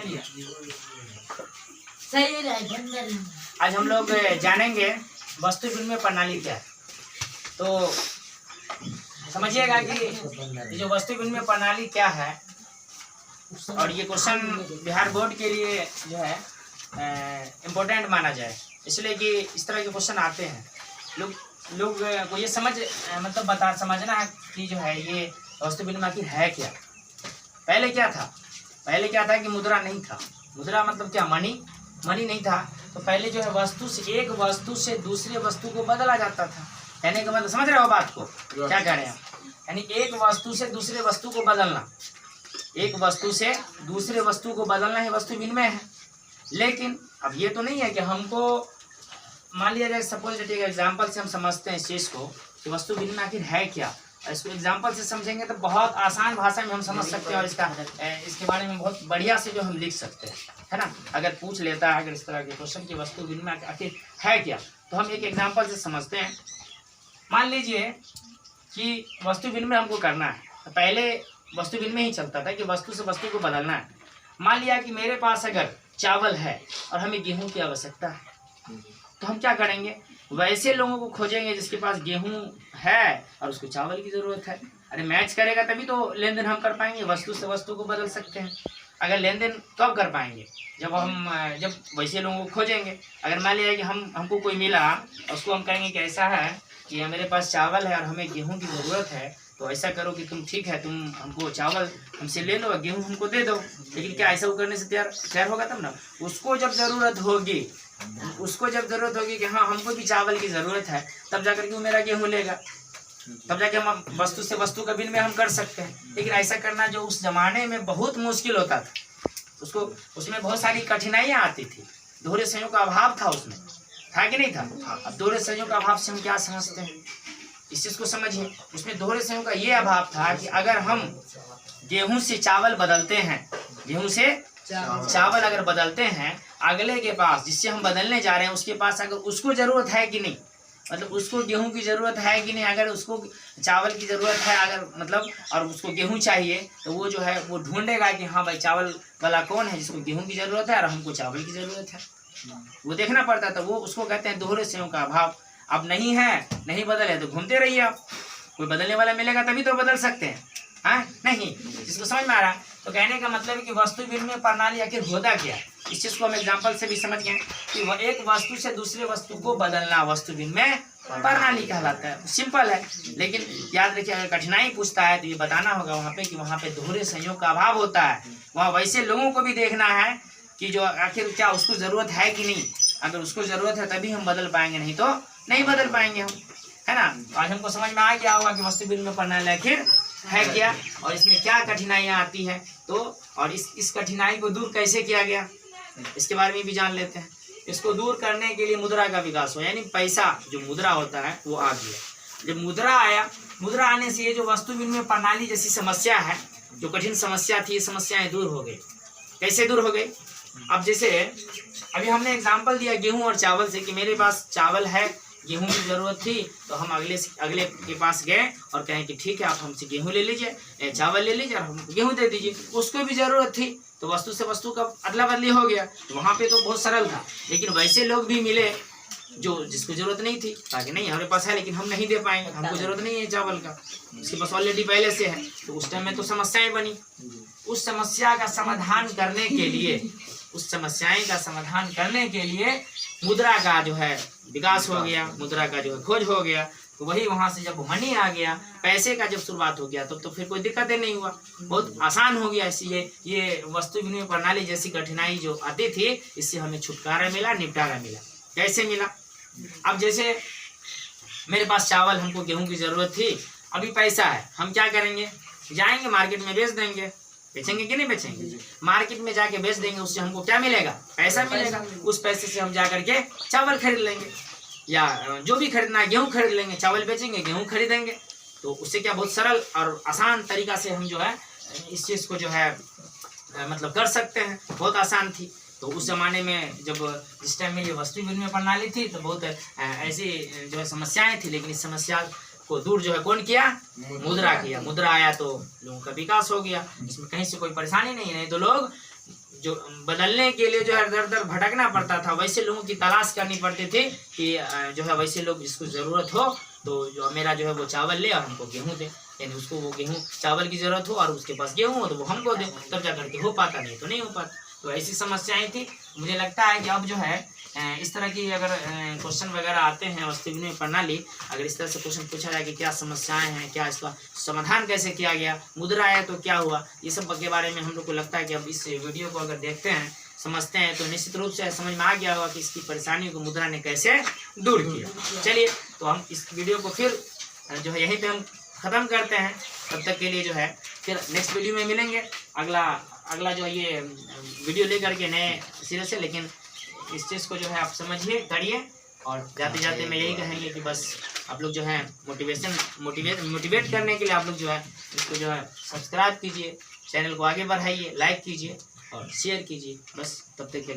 लिया। सही है। आज हम लोग जानेंगे वस्तु विनिमय प्रणाली क्या है। तो समझिएगा कि ये जो वस्तु विनिमय प्रणाली क्या है, और ये क्वेश्चन बिहार बोर्ड के लिए जो है इम्पोर्टेंट माना जाए, इसलिए कि इस तरह के क्वेश्चन आते हैं। लोग को ये मतलब समझना है कि जो है ये वस्तु विनिमय आखिर है क्या। पहले क्या था कि मुद्रा नहीं था। मुद्रा मतलब क्या, मनी नहीं था। तो पहले जो है एक वस्तु से दूसरे वस्तु को बदला जाता था। कहने का मतलब समझ रहे हो बात को, क्या कह रहे हैं? यानी एक वस्तु से दूसरे वस्तु को बदलना, एक वस्तु से दूसरे वस्तु को बदलना ही वस्तु विनिमय है। लेकिन अब ये तो नहीं है कि हमको मान लिया जाए, सपोज दैट एग्जाम्पल से हम समझते हैं इस चीज़ को कि वस्तु विनिमय आखिर है क्या। इसको एग्जाम्पल से समझेंगे तो बहुत आसान भाषा में हम समझ सकते हैं, और इसके बारे में बहुत बढ़िया से जो हम लिख सकते हैं, है ना। अगर पूछ लेता है, अगर इस तरह के क्वेश्चन की वस्तु विनिमय आखिर है क्या, तो हम एक एग्जाम्पल से समझते हैं। मान लीजिए कि वस्तु विनिमय हमको करना है, तो पहले वस्तु विनिमय ही चलता था कि वस्तु से वस्तु को बदलना है। मान लिया कि मेरे पास अगर चावल है और हमें गेहूं की आवश्यकता है, तो हम क्या करेंगे, वैसे लोगों को खोजेंगे जिसके पास गेहूं है और उसको चावल की ज़रूरत है। अरे मैच करेगा तभी तो लेन देन हम कर पाएंगे, वस्तु से वस्तु को बदल सकते हैं। अगर लेन देन कब कर पाएंगे, जब वैसे लोगों को खोजेंगे। अगर मान लिया कि हमको कोई मिला, उसको हम कहेंगे कि ऐसा है कि मेरे पास चावल है और हमें गेहूं की ज़रूरत है, तो ऐसा करो कि तुम ठीक है, तुम हमको चावल हमसे ले लो, गेहूं हमको दे दो। लेकिन क्या ऐसा वो करने से तैयार होगा तब ना। उसको जब ज़रूरत होगी कि हाँ हमको भी चावल की ज़रूरत है, तब जाकर के वो मेरा गेहूं लेगा, तब जाके हम वस्तु से वस्तु का विनिमय हम कर सकते हैं। लेकिन ऐसा करना जो उस जमाने में बहुत मुश्किल होता था, उसमें बहुत सारी कठिनाइयाँ आती थी। दोहरे संयोग का अभाव था, उसमें था कि नहीं था। अब दोहरे संयोग का अभाव से हम क्या समझते हैं, इस चीज़ को समझिए। उसमें दोहरे संयोग का ये अभाव था कि अगर हम गेहूं से चावल बदलते हैं, गेहूं से चावल अगर बदलते हैं, अगले के पास जिससे हम बदलने जा रहे हैं उसके पास अगर उसको ज़रूरत है कि नहीं, मतलब उसको गेहूं की ज़रूरत है कि नहीं, अगर उसको चावल की ज़रूरत है अगर मतलब और उसको गेहूं चाहिए, तो वो जो है वो ढूंढेगा कि हाँ भाई चावल वाला कौन है जिसको गेहूं की ज़रूरत है और हमको चावल की ज़रूरत है। वो देखना पड़ता था। वो उसको कहते हैं दोहरे संयोग का अभाव। अब नहीं है, नहीं बदले तो घूमते रहिए आप, कोई बदलने वाला मिलेगा तभी तो बदल सकते हैं, हाँ नहीं। जिसको समझ में आ रहा है, तो कहने का मतलब है कि वस्तु विनिमय प्रणाली आखिर होता क्या है। इस चीज़ को हम एग्जाम्पल से भी समझ गए कि एक वस्तु से दूसरे वस्तु को बदलना वस्तु विनिमय प्रणाली कहलाता है। सिंपल है, लेकिन याद रखिए अगर कठिनाई पूछता है तो ये बताना होगा वहाँ पे कि वहाँ पे दोहरे संयोग का अभाव होता है। वहाँ वैसे लोगों को भी देखना है कि जो आखिर क्या उसको ज़रूरत है कि नहीं। अगर उसको ज़रूरत है तभी हम बदल पाएंगे, नहीं तो नहीं बदल पाएंगे हम, है ना। आज हमको समझ में आ गया होगा कि वस्तु विनिमय प्रणाली आखिर है क्या और इसमें क्या कठिनाइयाँ आती हैं। तो और इस कठिनाई को दूर कैसे किया गया, इसके बारे में भी जान लेते हैं। इसको दूर करने के लिए मुद्रा का विकास हो, यानी पैसा जो मुद्रा होता है वो आ गया। जब मुद्रा आया, मुद्रा आने से ये जो वस्तु विनिमय प्रणाली जैसी समस्या है, जो कठिन समस्या थी, ये समस्याएं दूर हो गई। कैसे दूर हो गई? अब जैसे अभी हमने एग्जाम्पल दिया गेहूं और चावल से कि मेरे पास चावल है, गेहूं की ज़रूरत थी, तो हम अगले के पास गए और कहें कि ठीक है आप हमसे गेहूं ले लीजिए, चावल ले लीजिए और हमको गेहूं दे दीजिए। उसको भी ज़रूरत थी, तो वस्तु से वस्तु का अदला बदली हो गया। तो वहाँ पे तो बहुत सरल था। लेकिन वैसे लोग भी मिले जो जिसको ज़रूरत नहीं थी, ताकि नहीं हमारे पास है लेकिन हम नहीं दे पाएंगे, हमको ज़रूरत नहीं है चावल का, उसके पास ऑलरेडी पहले से है। तो उस टाइम में तो समस्याएँ बनी। उस समस्या का समाधान करने के लिए मुद्रा का जो है विकास हो गया, मुद्रा का जो है खोज हो गया। तो वही वहाँ से जब मनी आ गया, पैसे का जब शुरुआत हो गया, तब तो फिर कोई दिक्कतें नहीं हुआ, बहुत आसान हो गया। इसलिए ये वस्तु विनिमय प्रणाली जैसी कठिनाई जो आती थी, इससे हमें छुटकारा मिला, निपटारा मिला। कैसे मिला? अब जैसे मेरे पास चावल, हमको गेहूं की ज़रूरत थी, अभी पैसा है, हम क्या करेंगे, जाएंगे मार्केट में बेच देंगे। बेचेंगे कि नहीं बेचेंगे? मार्केट में जाके बेच देंगे, उससे हमको क्या मिलेगा? पैसा मिलेगा। उस पैसे से हम जा करके चावल खरीद लेंगे, या जो भी खरीदना है, गेहूं खरीद लेंगे, चावल बेचेंगे, गेहूं खरीदेंगे। तो उससे क्या बहुत सरल और आसान तरीका से हम जो है इस चीज़ को जो है मतलब कर सकते हैं, बहुत आसान थी। तो उस ज़माने में जिस टाइम में ये वस्तु विनिमय प्रणाली थी, तो बहुत ऐसी जो है समस्याएं थी, लेकिन इस समस्या को दूर जो है कौन किया? मुद्रा किया। मुद्रा आया तो लोगों का विकास हो गया, इसमें कहीं से कोई परेशानी नहीं है। नहीं तो लोग जो बदलने के लिए जो है दर दर भटकना पड़ता था, वैसे लोगों की तलाश करनी पड़ती थी कि जो है वैसे लोग जिसको ज़रूरत हो तो जो मेरा जो है वो चावल ले और हमको गेहूँ दे, यानी उसको वो गेहूँ चावल की ज़रूरत हो और उसके पास गेहूँ हो तो वो हमको दे, तब जा करके हो पाता, नहीं तो नहीं हो पाता। तो ऐसी समस्याएं थी। मुझे लगता है कि अब जो है इस तरह की अगर क्वेश्चन वगैरह आते हैं वस्तु विनिमय प्रणाली, अगर इस तरह से क्वेश्चन पूछा जाए कि क्या समस्याएं हैं, क्या इसका समाधान कैसे किया गया, मुद्रा है तो क्या हुआ, ये सब के बारे में हम लोग को लगता है कि अब इस वीडियो को अगर देखते हैं समझते हैं तो निश्चित रूप से समझ में आ गया होगा कि इसकी परेशानियों को मुद्रा ने कैसे दूर किया। चलिए तो हम इस वीडियो को फिर जो है यहीं पे हम ख़त्म करते हैं। तब तक के लिए जो है फिर नेक्स्ट वीडियो में मिलेंगे, अगला जो ये वीडियो लेकर के नए सिरे से। लेकिन इस चीज़ को जो है आप समझिए, करिए, और जाते जाते मैं यही कहेंगे कि बस आप लोग जो है मोटिवेट करने के लिए आप लोग जो है इसको जो है सब्सक्राइब कीजिए, चैनल को आगे बढ़ाइए, लाइक कीजिए और शेयर कीजिए। बस तब तक के